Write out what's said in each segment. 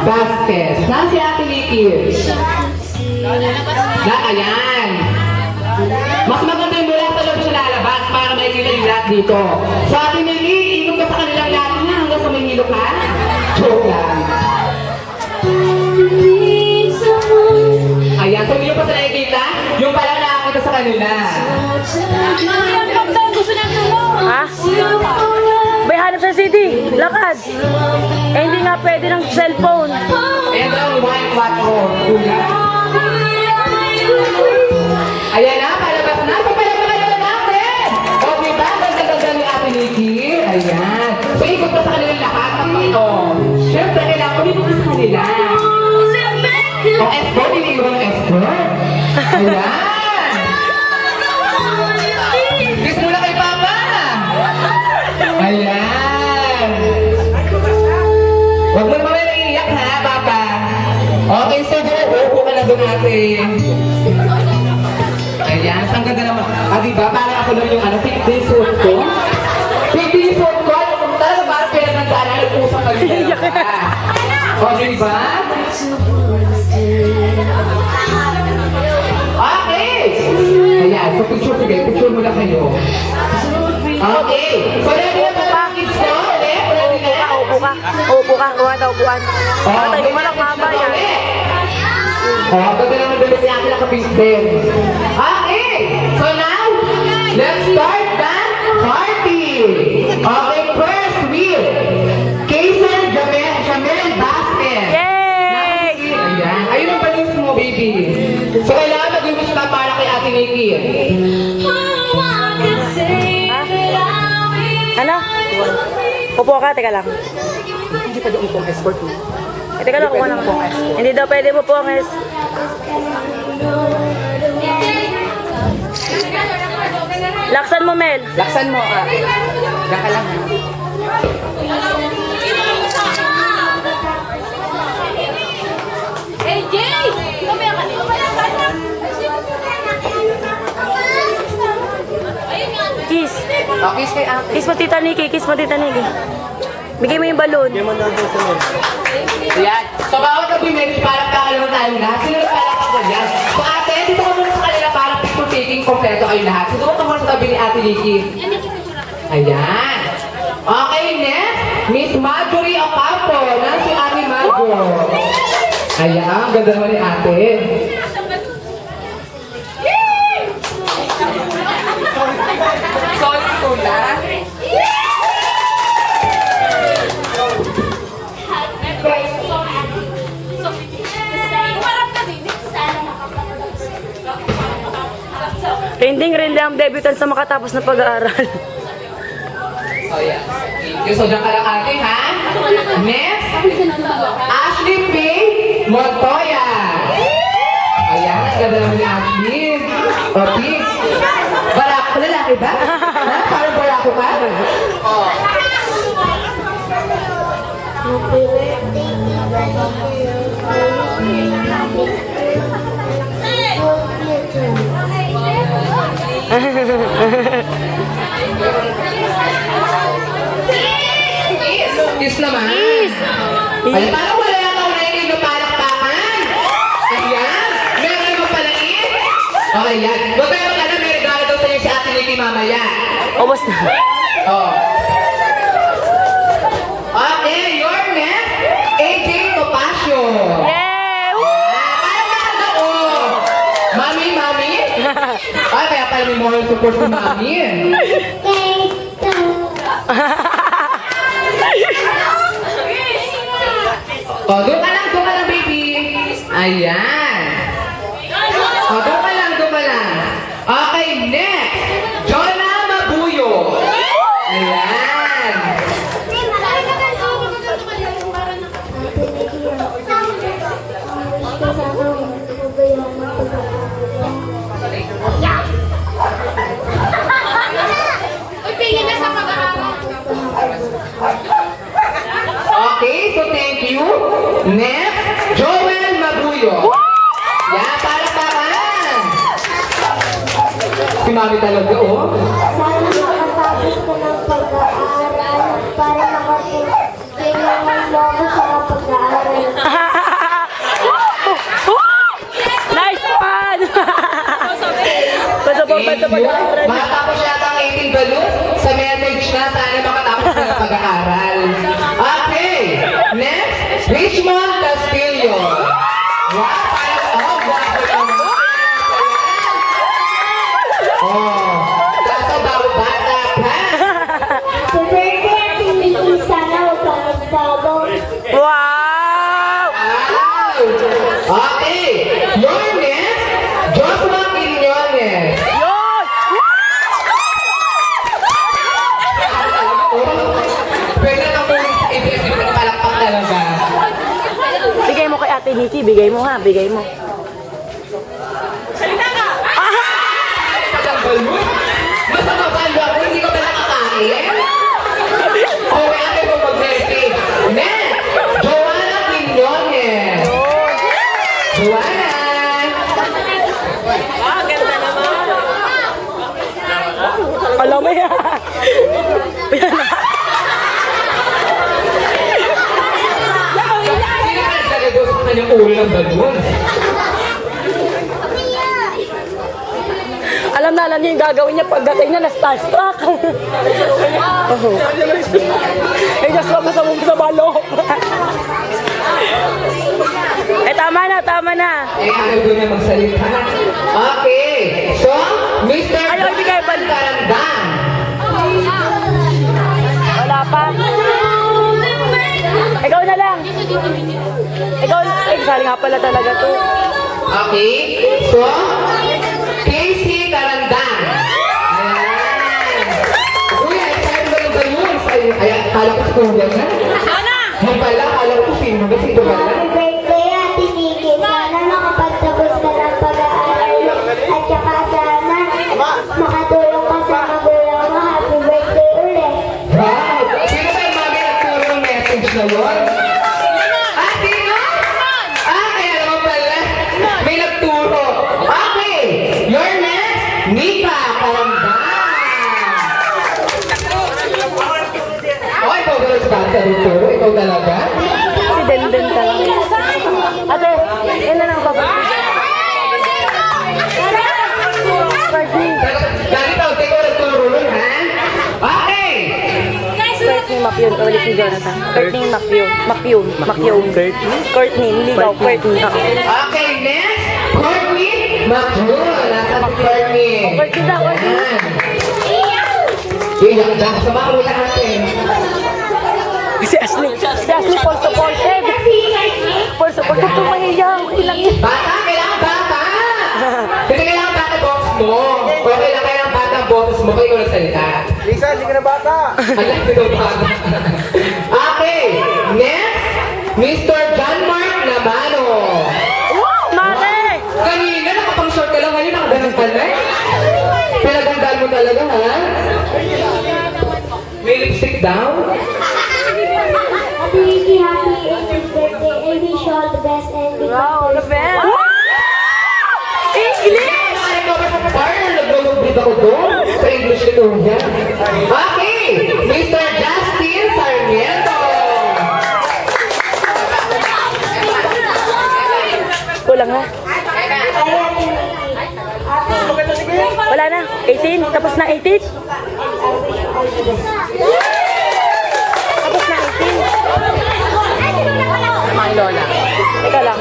Vasquez. Nasa si Ate Nikki? Ayan. Mas maganda yung mula sa loob siya lalabas para makikita yung lahat dito. So Ate Nikki, ikot ka sa kanilang lahat na hanggang sa may hilo ka? Joke lang. Ayan, so yung pa sa nakikita, yung pala nakakita sa kanila. Ha? Bay, hanap sa city. Lakad. Eh, hindi nga pwede ng cellphone. Ayan daw, 1-4. Ayan na, palabas na. So, palabas na natin. O, diba? Ganda-ganda ni Ate Nikki. Ayan. So, ikot pa sa kanilang lahat. Ito. Siyempre, kailangan ko dito sa kanila. O, escort. Iniiwan ng escort. Ayan. Kiss muna kay Papa. Ayan. Huwag mo naman naiiyak ha, Papa. Okay, so upo ka na doon natin. Ayan, ang ganda naman. Ah, diba? Parang ako lang yung pigtail suit ko. Pigtail suit ko, ano kung talaga parang pinagandaan, nag-usap ka rin dalawa. O, diba? Okay! Ayan, so picture sige, picture muna kayo. Okay, so ready na ba ang kids ko? Ready na? Upo ka. Upo ka. Uwan daw, uwan. Patay ko malak mama yan. Ganda naman doon si Ate nakapigtail. Okay, so now, let's start the party. Okay, first wheel. Kaysel Jamel Vasquez. Yay! Ayan. Ayun ang balance mo, baby. So, kailangan mag-wish ka para kay Ate Nikki. Ano? Upo ka, teka lang. Hindi pa doon itong escort mo. Eh, teka lang, kuha lang. Hindi daw pwede mo po ang Laksan mo, Mel. Laksan mo, Diyan ka lang. Hey, Jay! Kumaya ka. Kiss. Kiss kay Ate. Kiss mo, Tita Nikki. Kiss mo, Tita Nikki. Bigay mo yung balon. Ayan. So, bawat na bumili, parang kakalaman tayo lahat. Sino na parang ako yan? So, ate, dito ka muna sa kanila para picture taking kompleto kayo lahat. Dito ka muna sa tabi ni Ate Nikki. Ayan. Okay, next. Miss Marjorie Ocampo. Nasi Ate Marjo. Ayan, ganda naman ni Ate. Sorry, Tula. Rending ang debutant sa makatapos na pag-aaral. So, yeah. Thank you. So, dyan ka lang ate, ha? Next, Ashley P. Montoya. Ayan, ang ganda naman ni Ashley. O, P. Barako, lalaki ba? Ha? Parang barako ka? O. Kiss naman. Ay, parang wala yung kaunay na palakpakan. Ayan. Meron naman pala okay, yan. Huwag kayo mag-alam, may regalo daw sa'yo si Ate Nikki mamaya. Ubos na. Oh. Okay, your next, AJ Topacio. Yay! Woo! Parang nakanda, oh. Mami. Ay, kaya pala may moral support si Mami. Oh, doon ka lang, baby. Ayan. Oh, doon ka lang. Okay, next. Jonah Mabuyo. Ayan. Okay, so thank you. Next, Joel Mabuyo. Yan, palakpakan. Si Mami talaga, oh. Sana makatapos ko ng pag-aaral para makapagpingan mo ako sa pag-aaral. Important sa pag-aaral. Matapos yata ang 18 balloons sa message na sana makatapos na ng pag-aaral. Okay, next, Richmond Castillo. Wow, parang, guwapo naman. Nasa bawat bata pa. Sa birthday at hindi sana huwag kang magbago. Wow! Wow! Okay, your next, Joshua Quiñones. Yun! Pwede na muna sa ABS, hindi ko palakpak talaga. Bigay mo kay Ate Nikki, bigay mo ha, bigay mo. Ang balon? Masama ba ako? Hindi ko ba nakakain? Okay, ate mo mag-message. Next, Joanna Quiñones. Joanna! Alam mo yan. Sino ka naglagay sa kanyang ulo ng balon? Alam niya yung gagawin niya pagdating niya na starstruck. Eh, just wag sa mong sa balo. Eh, tama na, tama na. Eh, ayaw doon na magsalita. Okay, so, Mr. Ayaw, ibigay pa. Karandan. Wala pa. Ikaw na lang. Ikaw, sali nga pala talaga to. Okay, so, Casey Karandan. Ayan. Kuya, excited ba ng balloons? Ayan, kala ko si Kuya na. Yung pala, kala ko sino ba? Sino ba? Happy birthday, Ate Nikki. Sana makapagtapos ka ng pag-aaral. At saka sana makatulong ka sa magulang mo. Happy birthday ulit. Wow! Sino ba yung mami nagturo ng message na yun? Ah, sino? Ah, kaya naman pala. May nagturo. Okay! Your next, Nika Karandan. Oh, ikaw ba sa bata nagturo? Ikaw talaga? Si Denden ka lang. Ate, yan na lang kapatid. Courtney. Dali tao, ikaw nagturo nun, ha? Okay! Courtney Mapion. Ulit si Jonathan. Courtney Mapion. Mapion. Courtney. Niligaw. Courtney. Oo. Okay, next, Courtney Macron. Nasaan si Courtney? Courtney daw. Courtney. Iyak na, sama ko na natin. Si Ashley for supported. For supported. Tumahiya. Ilang yun. Bata, kailangan bata! Kasi kailangan bata box mo. O kailangan bata box mo, kaya ikaw nagsalita. Lisa, hindi ka na bata. Alam ko bata. Okay, next, Mr. John Mark Lamano. Mare! Kanina, nakapang-short ka lang, ngayon nakaganang ka na. Pinagandaan mo talaga, ha? May lipstick down? Ate Nikki, happy 18th birthday. I wish you all the best and be Wow, the best. English! Partner, nag-log-bid ako doon sa English nito yan. Okay, Mr. Justin Sarmiento. Kulang na. Ay, Ate Nikki. Wala na. 18. Tapos na 18. Tapos na 18. Mga lola. Teka lang.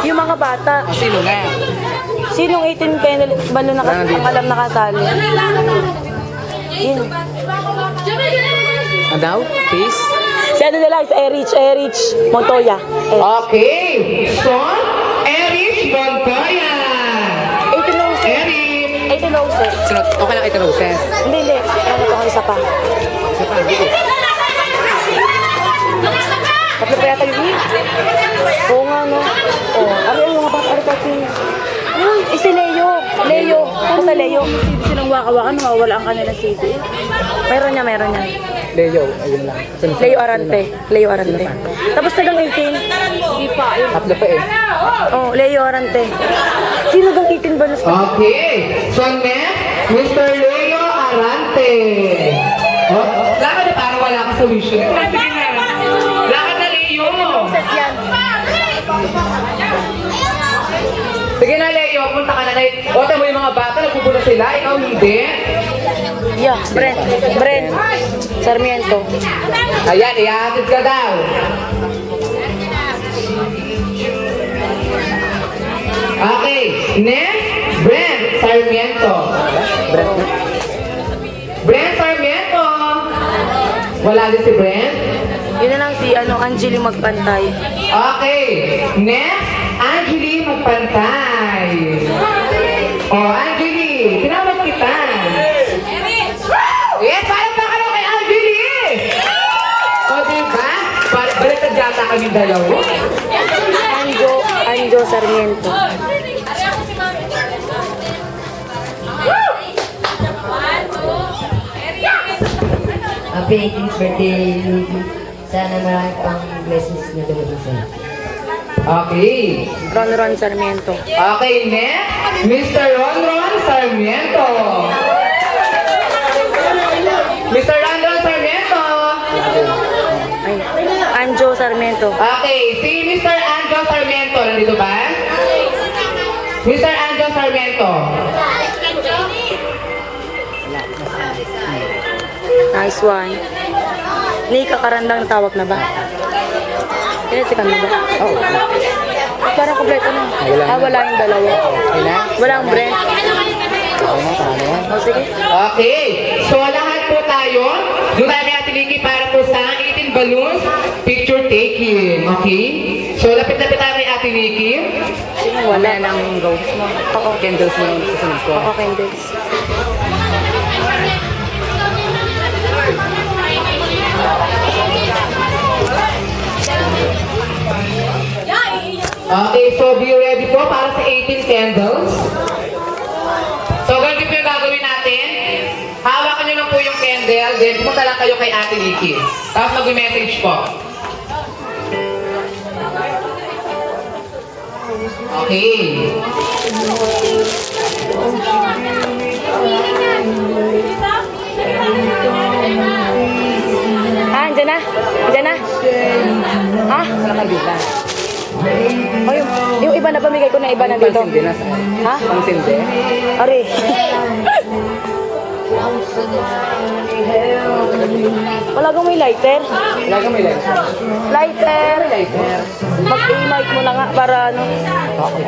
Yung mga bata. Sino nga? Sinong 18 kayo na balo na alam nakasali? Yun. Ano daw? Peace? Si ano na lang, si Erich Montoya. Okay. So, Erich Montoya. 18 Roses. Erich. 18 Roses. Okay lang ito, Roses. Hindi. Ano to ang isa pa? Tatlo pa yata yun. Oo nga, no? Oo. Ano yung mga bata? Ano kasi? Si Leo. Basta Leo. Sinong waka-waka, nawawala ang kanilang CD. Meron niya. Leo, ayun lang. Leo Arante. Tapos tagang 18. Hindi pa. Tatlo pa eh. Oh, Leo Arante. Sino bang 18 ba? Okay. So next, Mr. Leo Arante. Oh, lakad na parang wala ka solution. Sige na. Lakad na Leo. Roses yan. Sige na, Leo, punta ka na. Ote mo yung mga bata, nagpupunta sila, ikaw hindi. Yeah, Brent Sarmiento. Ayan, ihahatid ka daw. Okay, next, Brent Sarmiento. Brent Sarmiento. Wala din si Brent? Yun na lang si Angeli Magpantay. Okay, next, Angeli Magpantay. Oh, Angeli, tinawag kita. Yes, parang pa kayo kay Angeli. O, diba? Baliktad yata kami dalawa. Anjo Sarmiento. Happy 18th birthday, Lily. Sana marami pang blessings na dumating sa'yo. Okay. Ron Sarmiento. Okay, next, Mr. Ron Sarmiento. Mr. Ron Sarmiento. Ay, Anjo Sarmiento. Okay, si Mr. Anjo Sarmiento, nandito ba? Mr. Anjo Sarmiento. Nice one. Nika Karandang tawag na ba? Kinitikan mo ba? Oo. Parang kompleto na. Wala yung dalawa. Walang Brent. O, sige. Okay, so lahat po tayo, doon tayo may atiliki para po sa 18 balloons picture taking. Okay? So lapit-lapit tayo kay Ate Nikki. Wala ng rose mo. Oo. Candles mo yung susunod ko. Oo, candles. Okay, so be ready po para sa 18 candles. So ganito po yung gagawin natin. Hawakan nyo lang po yung candle, then pumunta lang kayo kay Ate Nikki. Tapos mag-message po. Okay. Andyan na? Andyan na? Ha? O, yung iba na pamigay ko na iba na dito. Ha? Pangsindi. Ari. Wala kang may lighter? Wala kang may lighter. Lighter! Lighter. Mag-i-mic mo na nga para ano. Okay.